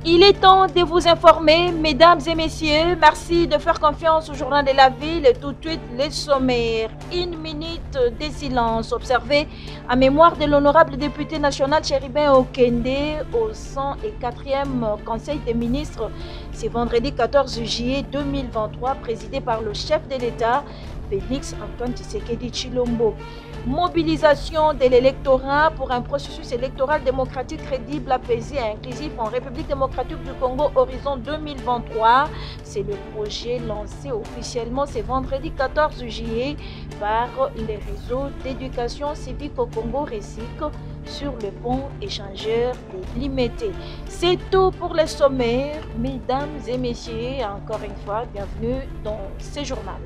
Il est temps de vous informer, mesdames et messieurs. Merci de faire confiance au journal de la ville. Et tout de suite, les sommaires. Une minute de silence observé en mémoire de l'honorable député national Chéribin Okende au 104e Conseil des ministres. C'est vendredi 14 juillet 2023, présidé par le chef de l'État, Félix Antoine Tshisekedi Tshilombo. Mobilisation de l'électorat pour un processus électoral démocratique crédible, apaisé et inclusif en République démocratique du Congo Horizon 2023. C'est le projet lancé officiellement ce vendredi 14 juillet par les réseaux d'éducation civique au Congo RECIC sur le pont échangeur de Limité. C'est tout pour les sommaires. Mesdames et messieurs, encore une fois, bienvenue dans ce journal.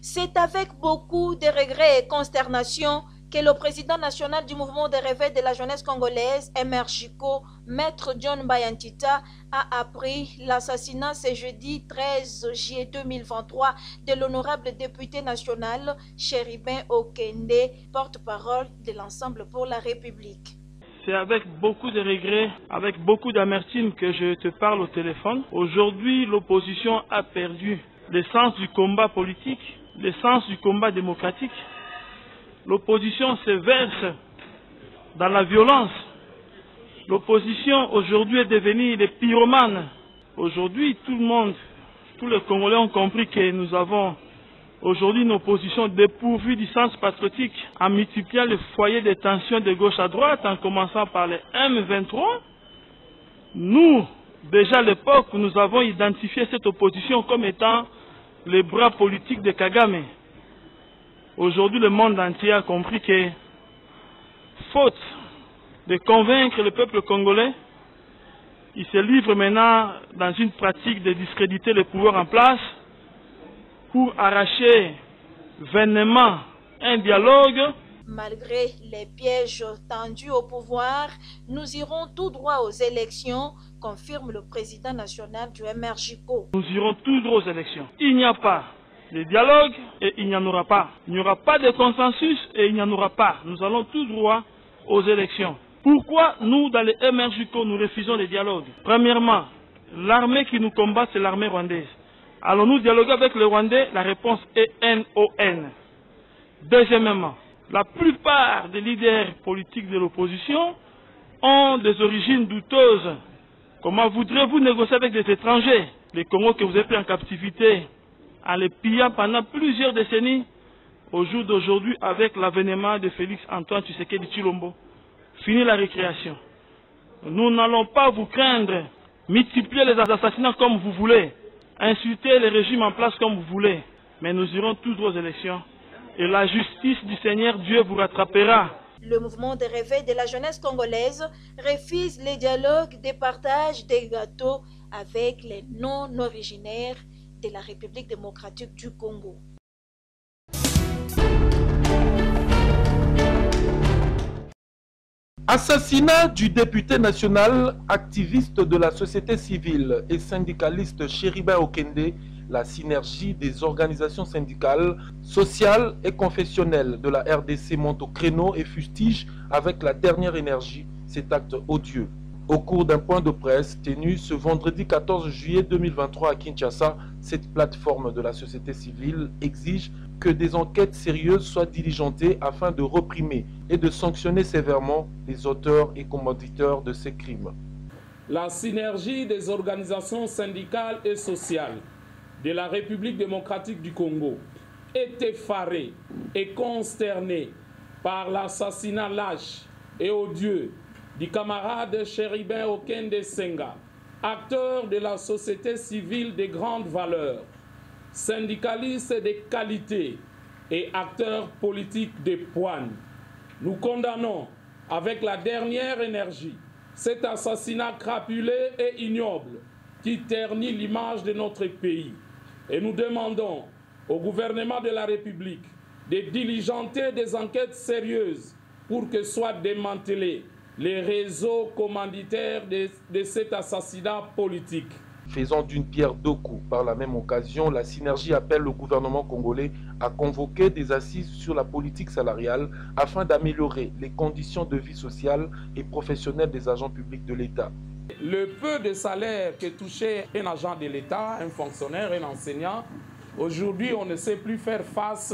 C'est avec beaucoup de regrets et consternation que le président national du mouvement de réveil de la jeunesse congolaise, MRJCO, Maître John Bayantita, a appris l'assassinat ce jeudi 13 juillet 2023 de l'honorable député national Chéribin Okende, porte-parole de l'Ensemble pour la République. C'est avec beaucoup de regrets, avec beaucoup d'amertume que je te parle au téléphone. Aujourd'hui, l'opposition a perdu le sens du combat politique, le sens du combat démocratique. L'opposition se verse dans la violence. L'opposition aujourd'hui est devenue des pyromanes. Aujourd'hui, tout le monde, tous les Congolais ont compris que nous avons aujourd'hui une opposition dépourvue du sens patriotique, en multipliant les foyers de tension de gauche à droite, en commençant par les M23. Nous, déjà à l'époque, nous avons identifié cette opposition comme étant les bras politiques de Kagame. Aujourd'hui, le monde entier a compris que, faute de convaincre le peuple congolais, il se livre maintenant dans une pratique de discréditer le pouvoir en place pour arracher vainement un dialogue. Malgré les pièges tendus au pouvoir, nous irons tout droit aux élections, confirme le président national du MRJCO. Nous irons tout droit aux élections. Il n'y a pas de dialogue et il n'y en aura pas. Il n'y aura pas de consensus et il n'y en aura pas. Nous allons tout droit aux élections. Pourquoi nous, dans le MRJCO, nous refusons les dialogues? Premièrement, l'armée qui nous combat, c'est l'armée rwandaise. Allons-nous dialoguer avec les Rwandais? La réponse est NON. Deuxièmement, la plupart des leaders politiques de l'opposition ont des origines douteuses. Comment voudrez-vous négocier avec des étrangers? Les Congos que vous avez pris en captivité, en les pillant pendant plusieurs décennies, au jour d'aujourd'hui, avec l'avènement de Félix Antoine Tshisekedi Tshilombo. Fini la récréation. Nous n'allons pas vous craindre, multiplier les assassinats comme vous voulez, insulter les régimes en place comme vous voulez, mais nous irons tous aux élections et la justice du Seigneur Dieu vous rattrapera. Le mouvement de réveil de la jeunesse congolaise refuse les dialogues de partage des gâteaux avec les non-originaires de la République démocratique du Congo. Assassinat du député national, activiste de la société civile et syndicaliste Chéribin Okende, la synergie des organisations syndicales, sociales et confessionnelles de la RDC monte au créneau et fustige avec la dernière énergie cet acte odieux. Au cours d'un point de presse tenu ce vendredi 14 juillet 2023 à Kinshasa, cette plateforme de la société civile exige que des enquêtes sérieuses soient diligentées afin de réprimer et de sanctionner sévèrement les auteurs et commanditeurs de ces crimes. La synergie des organisations syndicales et sociales de la République démocratique du Congo est effarée et consternée par l'assassinat lâche et odieux du camarade Chéribin Okende Senga, acteur de la société civile de grande valeur, syndicaliste de qualité et acteur politique de poigne. Nous condamnons avec la dernière énergie cet assassinat crapuleux et ignoble qui ternit l'image de notre pays. Et nous demandons au gouvernement de la République de diligenter des enquêtes sérieuses pour que soient démantelés les réseaux commanditaires de cet assassinat politique. Faisant d'une pierre deux coups. Par la même occasion, la synergie appelle le gouvernement congolais à convoquer des assises sur la politique salariale afin d'améliorer les conditions de vie sociale et professionnelle des agents publics de l'État. Le peu de salaire que touchait un agent de l'État, un fonctionnaire, un enseignant, aujourd'hui on ne sait plus faire face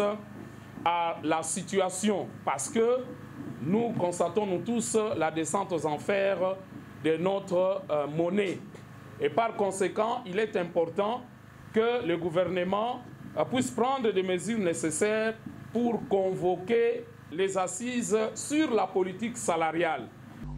à la situation parce que nous constatons nous tous la descente aux enfers de notre monnaie. Et par conséquent, il est important que le gouvernement puisse prendre des mesures nécessaires pour convoquer les assises sur la politique salariale.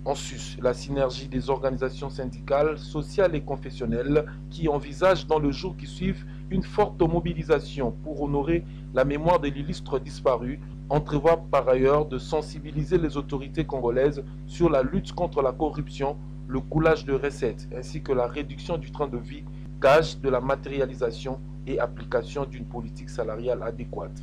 En sus, la synergie des organisations syndicales, sociales et confessionnelles qui envisagent dans le jour qui suivent une forte mobilisation pour honorer la mémoire de l'illustre disparu, entrevoit par ailleurs de sensibiliser les autorités congolaises sur la lutte contre la corruption, le coulage de recettes ainsi que la réduction du train de vie, gage de la matérialisation et application d'une politique salariale adéquate.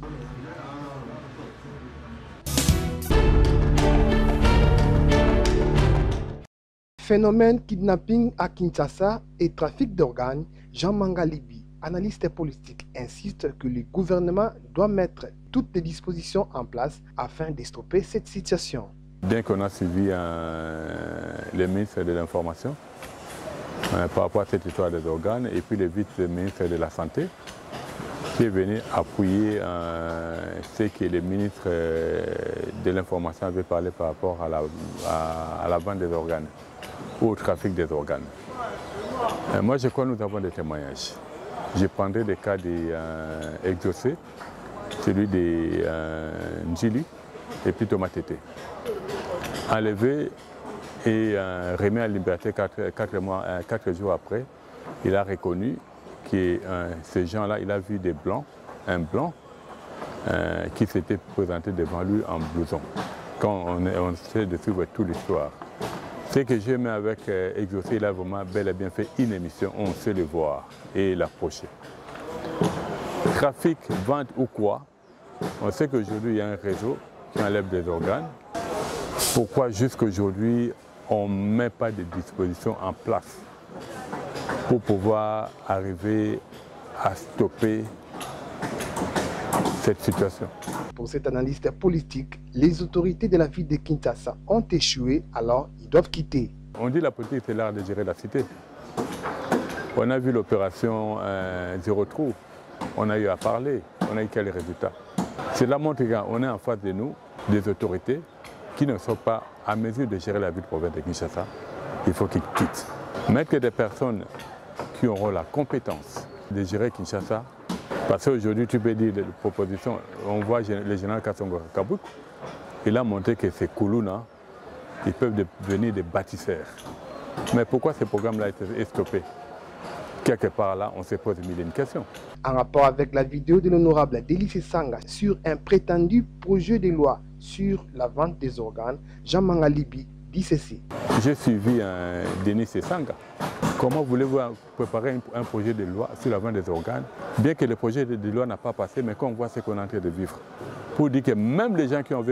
Phénomène kidnapping à Kinshasa et trafic d'organes, Jean Mangalibi, analyste politique, insiste que le gouvernement doit mettre toutes les dispositions en place afin de stopper cette situation. Bien qu'on a suivi le ministre de l'Information par rapport à cette histoire des organes et puis le vice-ministre de la Santé qui est venu appuyer ce que le ministre de l'Information avait parlé par rapport à la vente des organes ou au trafic des organes. Moi je crois que nous avons des témoignages. Je prendrai le cas d'Exaucé, celui de Njili et puis Thomas Tété. Enlevé et remis à liberté 4 jours après, il a reconnu que ces gens-là, il a vu des blancs, un blanc qui s'était présenté devant lui en blouson. Quand on essaie de suivre toute l'histoire. Ce que j'aime avec Exaucé, il a vraiment bel et bien fait une émission, on sait le voir et l'approcher. Trafic, vente ou quoi, on sait qu'aujourd'hui il y a un réseau qui enlève des organes. Pourquoi jusqu'à aujourd'hui on ne met pas de dispositions en place pour pouvoir arriver à stopper cette situation? Pour cet analyste politique, les autorités de la ville de Kinshasa ont échoué, alors ils doivent quitter. On dit que la politique c'est l'art de gérer la cité. On a vu l'opération Zéro Trou, on a eu à parler, on a eu quels résultats. Cela montre qu'on est en face de nous, des autorités qui ne sont pas à mesure de gérer la ville de province de Kinshasa. Il faut qu'ils quittent. Mettre des personnes qui auront la compétence de gérer Kinshasa, parce qu'aujourd'hui tu peux dire des propositions, on voit le général Kassongo Kabouk, il a montré que ces Koulouna, ils peuvent devenir des bâtisseurs. Mais pourquoi ce programme-là est stoppé? Quelque part là, on se pose une question. En rapport avec la vidéo de l'honorable Délice Sanga sur un prétendu projet de loi sur la vente des organes, Jean Mangalibi dit ceci. J'ai suivi Denis Sanga. Comment voulez-vous préparer un projet de loi sur la vente des organes, bien que le projet de loi n'a pas passé, mais qu'on voit ce qu'on est en train de vivre. Pour dire que même les gens qui ont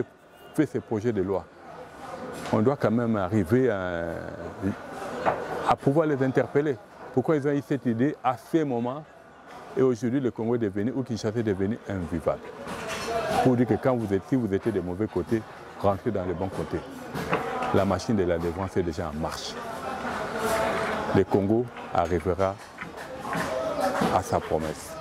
fait ce projet de loi, on doit quand même arriver à pouvoir les interpeller. Pourquoi ils ont eu cette idée à ce moment et aujourd'hui le Congo est devenu, ou Kinshasa est devenu invivable. Pour dire que quand si vous étiez des mauvais côtés, rentrez dans les bons côtés. La machine de la défense est déjà en marche. Le Congo arrivera à sa promesse.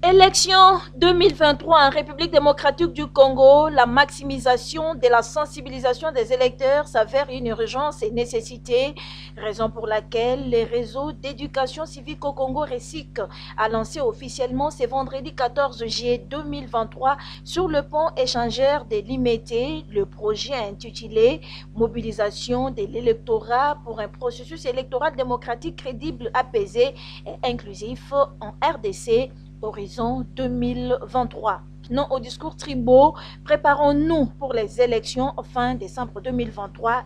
Élection 2023 en République démocratique du Congo, la maximisation de la sensibilisation des électeurs s'avère une urgence et nécessité, raison pour laquelle le réseau d'éducation civique au Congo RECIC a lancé officiellement ce vendredi 14 juillet 2023 sur le pont échangeur de Limete le projet intitulé « Mobilisation de l'électorat pour un processus électoral démocratique crédible, apaisé et inclusif en RDC ». Horizon 2023. Non au discours tribaux, préparons-nous pour les élections fin décembre 2023.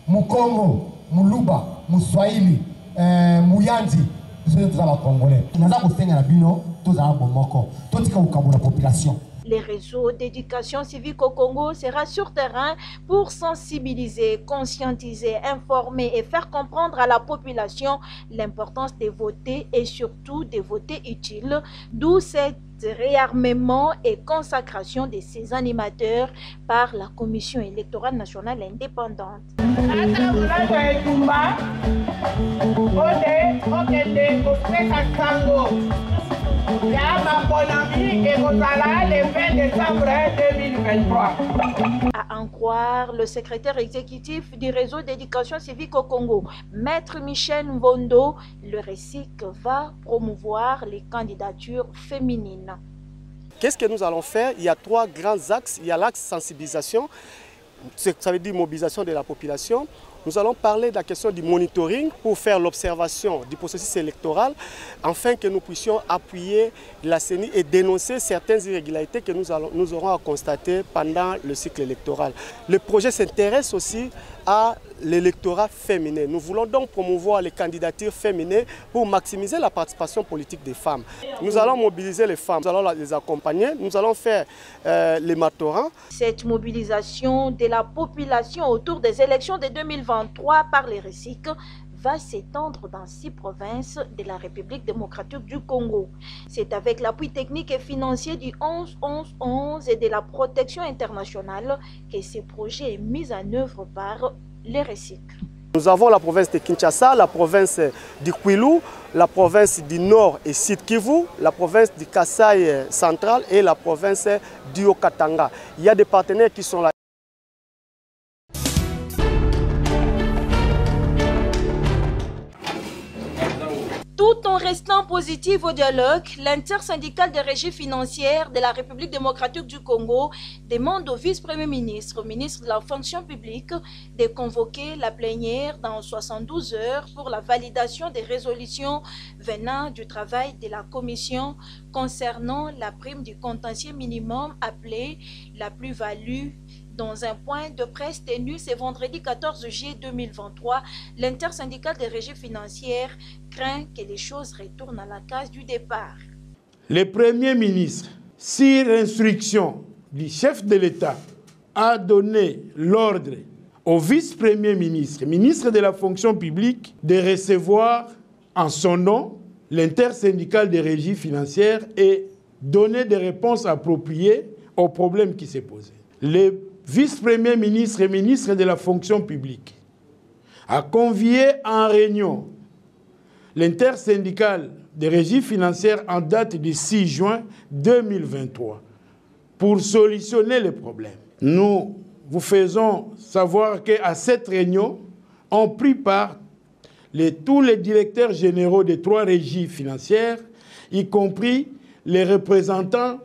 Mukongo, Muluba, Muswahili, Muyanzi, nous sommes tous à la Congolais. Nous avons fait la bino, tous à la bomoko, tous à la population. Les réseaux d'éducation civique au Congo sera sur terrain pour sensibiliser, conscientiser, informer et faire comprendre à la population l'importance de voter et surtout de voter utile, d'où cette réarmement et consacration de ces animateurs par la Commission électorale nationale indépendante. À en croire le secrétaire exécutif du réseau d'éducation civique au Congo, Maître Michel Mbondo, le RECIC va promouvoir les candidatures féminines. Qu'est-ce que nous allons faire? Il y a 3 grands axes. Il y a l'axe sensibilisation, ça veut dire mobilisation de la population. Nous allons parler de la question du monitoring pour faire l'observation du processus électoral afin que nous puissions appuyer la CENI et dénoncer certaines irrégularités que nous aurons à constater pendant le cycle électoral. Le projet s'intéresse aussi à l'électorat féminin. Nous voulons donc promouvoir les candidatures féminines pour maximiser la participation politique des femmes. Nous allons mobiliser les femmes, nous allons les accompagner, nous allons faire les maturants. Cette mobilisation de la population autour des élections de 2023 par les RECIC va s'étendre dans 6 provinces de la République démocratique du Congo. C'est avec l'appui technique et financier du 11-11-11 et de la protection internationale que ce projet est mis en œuvre par les RECIC. Nous avons la province de Kinshasa, la province du Kwilu, la province du Nord et Sud Kivu, la province du Kasaï central et la province du Haut-Katanga. Il y a des partenaires qui sont là. Tout en restant positif au dialogue, l'intersyndicale des régies financières de la République démocratique du Congo demande au vice-premier ministre, ministre de la fonction publique, de convoquer la plénière dans 72 heures pour la validation des résolutions venant du travail de la commission concernant la prime du contentieux minimum appelée la plus-value. Dans un point de presse tenu ce vendredi 14 juillet 2023, l'intersyndicale des régies financières craint que les choses retournent à la case du départ. Le Premier ministre, sur instruction du chef de l'État, a donné l'ordre au vice-premier ministre, ministre de la fonction publique, de recevoir en son nom l'intersyndicale des régies financières et donner des réponses appropriées aux problèmes qui s'est posé. Le vice-premier ministre et ministre de la fonction publique a convié en réunion l'intersyndicale des régies financières en date du 6 juin 2023 pour solutionner les problèmes. Nous vous faisons savoir qu'à cette réunion ont pris part tous les directeurs généraux des 3 régies financières, y compris les représentants,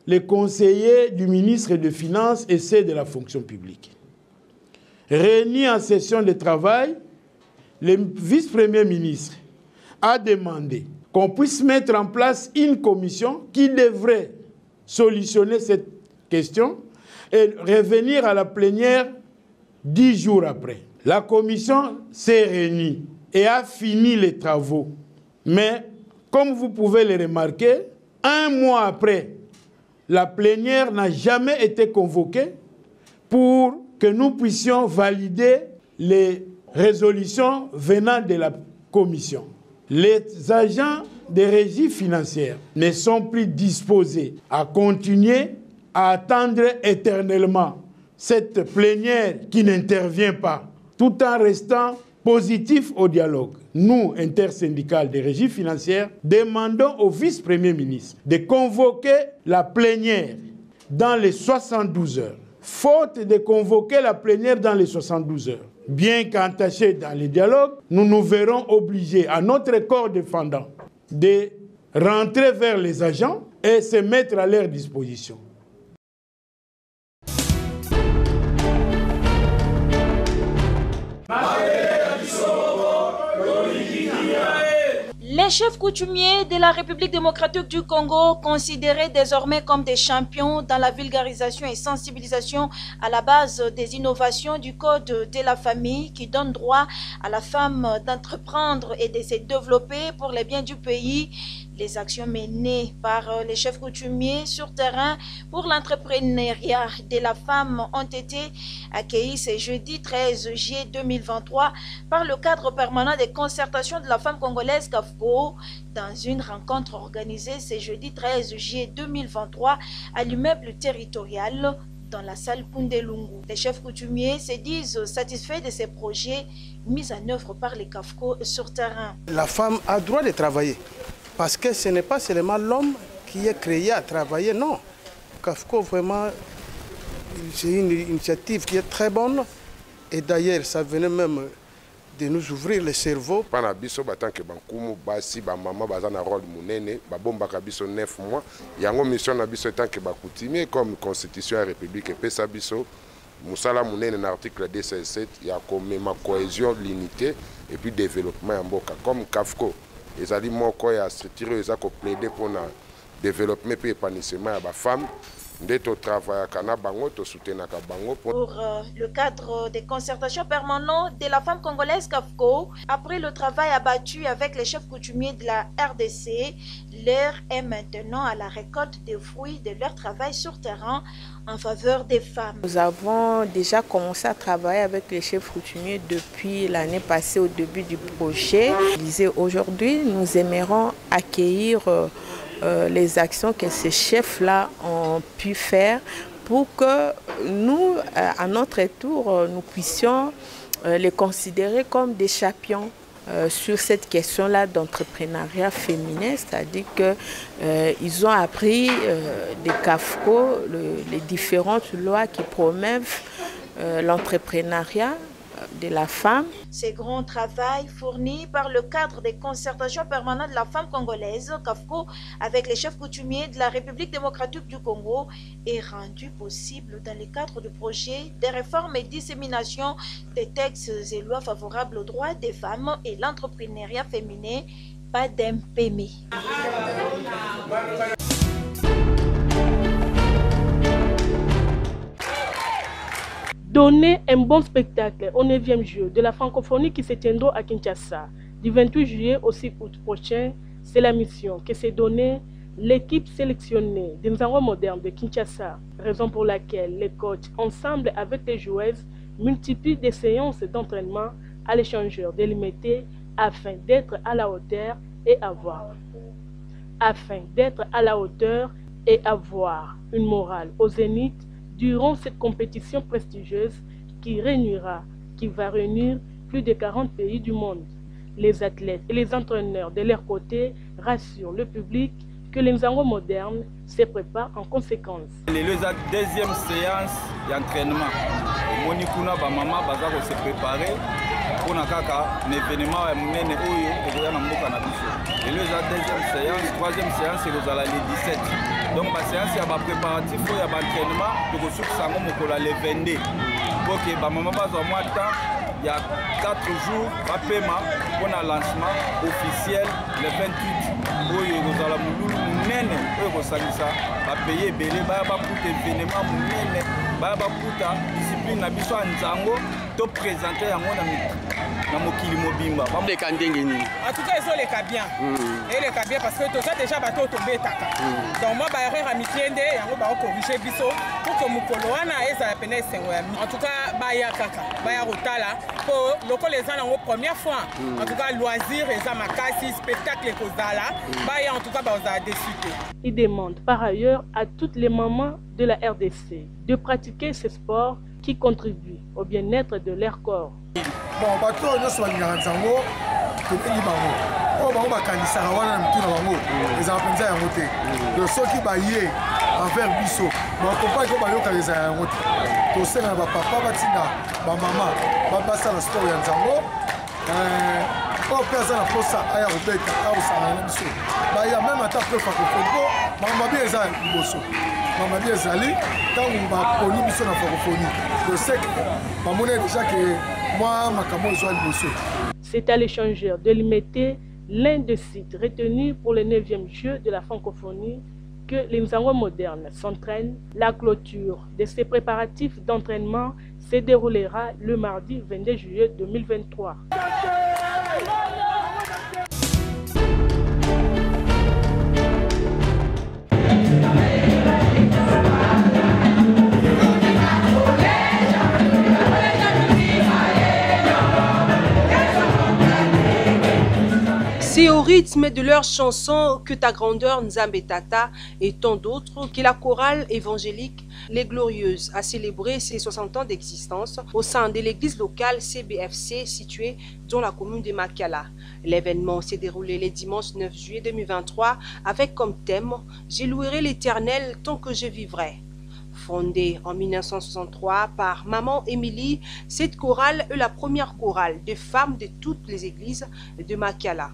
les conseillers du ministre des Finances et ceux de la fonction publique. Réunis en session de travail, le vice-premier ministre a demandé qu'on puisse mettre en place une commission qui devrait solutionner cette question et revenir à la plénière 10 jours après. La commission s'est réunie et a fini les travaux. Mais, comme vous pouvez le remarquer, 1 mois après, la plénière n'a jamais été convoquée pour que nous puissions valider les résolutions venant de la commission. Les agents des régies financières ne sont plus disposés à continuer à attendre éternellement cette plénière qui n'intervient pas, tout en restant positif au dialogue. Nous, intersyndicales des régies financières, demandons au vice-premier ministre de convoquer la plénière dans les 72 heures. Faute de convoquer la plénière dans les 72 heures, bien qu'entachés dans les dialogues, nous nous verrons obligés, à notre corps défendant, de rentrer vers les agents et se mettre à leur disposition. Les chefs coutumiers de la République démocratique du Congo, considérés désormais comme des champions dans la vulgarisation et sensibilisation à la base des innovations du Code de la famille qui donne droit à la femme d'entreprendre et de se développer pour le bien du pays, Les actions menées par les chefs coutumiers sur terrain pour l'entrepreneuriat de la femme ont été accueillies ce jeudi 13 juillet 2023 par le cadre permanent des concertations de la femme congolaise CAFCO dans une rencontre organisée ce jeudi 13 juillet 2023 à l'immeuble territorial dans la salle Pundelungu. Les chefs coutumiers se disent satisfaits de ces projets mis en œuvre par les CAFCO sur terrain. La femme a le droit de travailler parce que ce n'est pas seulement l'homme qui est créé à travailler, non. CAFCO, vraiment, c'est une initiative qui est très bonne et d'ailleurs, ça venait même de nous ouvrir le cerveau. Pendant biso tant que bankumu basi ba maman bazana rôle munene ba bomba kabiso 9 mois yango mission na biso tant que ba coutumier comme constitution et république et pesa biso musala munene na article 207 ya comme ma cohésion l'unité et puis développement en mboka comme CAFCO ezali moko ya structure eza ko plaider pour na développement puis épanouissement ya ba femme. Pour le cadre des concertations permanentes de la femme congolaise CAFCO, après le travail abattu avec les chefs coutumiers de la RDC, l'heure est maintenant à la récolte des fruits de leur travail sur terrain en faveur des femmes. Nous avons déjà commencé à travailler avec les chefs coutumiers depuis l'année passée au début du projet. Aujourd'hui, nous aimerions accueillir les actions que ces chefs-là ont pu faire pour que nous, à notre tour, nous puissions les considérer comme des champions sur cette question-là d'entrepreneuriat féminin, c'est-à-dire qu'ils ont appris des CAFCO les différentes lois qui promeuvent l'entrepreneuriat de la femme. Ce grand travail fourni par le cadre des concertations permanentes de la femme congolaise, CAFCO, avec les chefs coutumiers de la République démocratique du Congo, est rendu possible dans le cadre du projet des réformes et dissémination des textes et lois favorables aux droits des femmes et l'entrepreneuriat féminin, pas d'MPM. Donner un bon spectacle au 9e jeu de la francophonie qui se tiendra à Kinshasa du 28 juillet au 6 août prochain, c'est la mission que s'est donnée l'équipe sélectionnée des Nzango modernes de Kinshasa, raison pour laquelle les coachs, ensemble avec les joueuses, multiplient des séances d'entraînement à l'échangeur délimité afin d'être à la hauteur et avoir une morale au zénith durant cette compétition prestigieuse qui va réunir plus de 40 pays du monde. Les athlètes et les entraîneurs de leur côté rassurent le public que les Nzango modernes se préparent en conséquence. Les deuxième séance d'entraînement. Monikuna ba mama bazako se préparer pour un événement munene oyo ezoya na mboka na biso. Et le deuxième séance, troisième séance c'est le 17. Donc la séance ya ba préparatif ya ba entraînement de ressources sango mokola le 22. Pour que ba mama bazwa moi temps il y a 4 jours rapema pour un lancement officiel le 28. Oyo ekozala mululu munene oyo kosangisa ba payer belé ba kuta événement munene ba kuta discipline na biso ya Nzango to présenter yango na mokili mobimba. En tout cas, ils ont les cas bien. Et les cas bien parce que tout ça déjà bateau tombé taka. Donc moi ba erreur amitiende yango ba corriger biso pour que mukolo wana eza pene sengo ya. En tout cas ba ya kaka, ba ya rotala pour loko les ans en première fois. En tout cas loisir eza makasi spectacle kozala, ba ya en tout cas ba oza décidé. Il demande par ailleurs à toutes les mamans de la RDC de pratiquer ce sport qui contribue au bien-être de leur corps. Bon, bateau nyonso balingaka Nzango tobengi bango oyo bango bakanisaka wana na mituna bango ezala mpenza yango te donc soki baye envers biso bakompani oyo bayokaka ezala yango te tosengana bapapa batinda bamama basala sport ya Nzango oyo mpe aza na mposa aya kobeta akosangana na biso baya meme ata mpe francophonie po makambo bien eza liboso makambo bien ezali ntango baponi biso na francophonie dosek bamoni déjà ke c'est à l'échangeur de Limité, l'un des sites retenus pour le 9e jeu de la francophonie, que les Nzango modernes s'entraînent. La clôture de ces préparatifs d'entraînement se déroulera le mardi 22 juillet 2023. C'est au rythme de leurs chansons que ta grandeur Nzambe Tata et tant d'autres que la chorale évangélique Les Glorieuses a célébré ses 60 ans d'existence au sein de l'église locale CBFC située dans la commune de Makala. L'événement s'est déroulé le dimanche 9 juillet 2023 avec comme thème « Je louerai l'Éternel tant que je vivrai ». Fondée en 1963 par Maman Émilie, cette chorale est la première chorale de femmes de toutes les églises de Makala.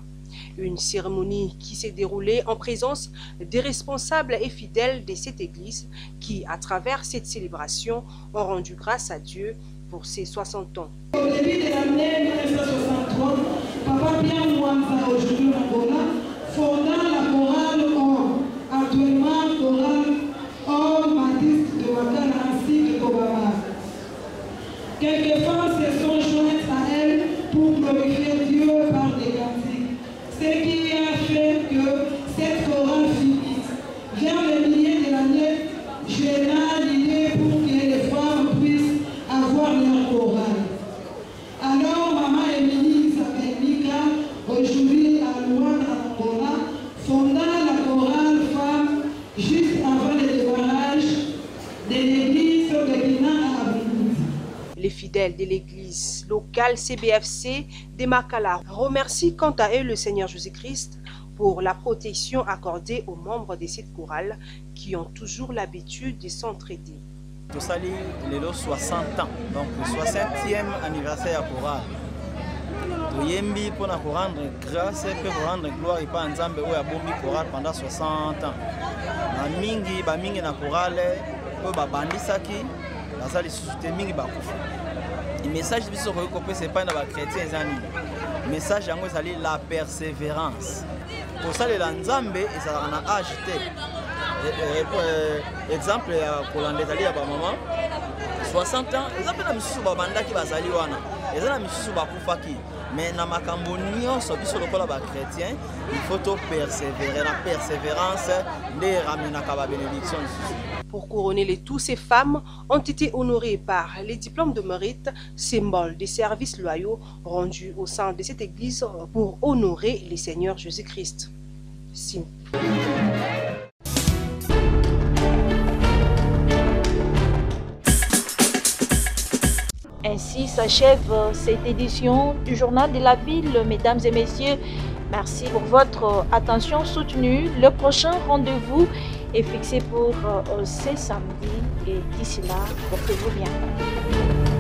Une cérémonie qui s'est déroulée en présence des responsables et fidèles de cette église qui, à travers cette célébration, ont rendu grâce à Dieu pour ses 60 ans. Au début de l'année 1963, Papa Pierre Mouanza, aujourd'hui en Angola, fonda la chorale actuellement chorale Baptiste de Makala ainsi que Kobama. Quelques femmes se sont jointes à elle pour glorifier Dieu par des cantiques, ce qui a fait que cette chorale finisse. Vers le milieu de l'année, j'ai l'idée pour que les femmes puissent avoir leur chorale. Alors, Maman Émilie Isabelle Mika, aujourd'hui à Luanda, Angola, fonda la chorale femme juste avant le démarrage de l'église de Guinée à Abidjan. Les fidèles de l'église locale CBFC de Makala remercient quant à eux le Seigneur Jésus-Christ pour la protection accordée aux membres de cette chorale qui ont toujours l'habitude de s'entraider. Tout ça, les 60 ans, donc le 60e anniversaire de la chorale. Toyembi pour nous rendre grâce et pour rendre gloire et pas Nzambe où a bombi chorale pendant 60 ans. Na mingi ba mingi na chorale ko ba bandisaki bazali susute mingi ba kufa. Le message biso ko ko c'est pas na ba chrétiens zani. Message yango ezali la persévérance. Pour ça les Nzambe et ça na agité. Exemple ya Kolande ezali ya ba maman 60 ans, exemple na misusu ba bandaki bazali wana. Ezali na misusu ba kufaki. Mais dans ma cambonion, sur le chrétien, il faut persévérer. La persévérance les ramène à la bénédiction. Pour couronner le tout, ces femmes ont été honorées par les diplômes de mérite, symbole des services loyaux rendus au sein de cette église pour honorer le Seigneur Jésus-Christ. Ainsi s'achève cette édition du Journal de la Ville. Mesdames et messieurs, merci pour votre attention soutenue. Le prochain rendez-vous est fixé pour ce samedi et d'ici là, portez-vous bien.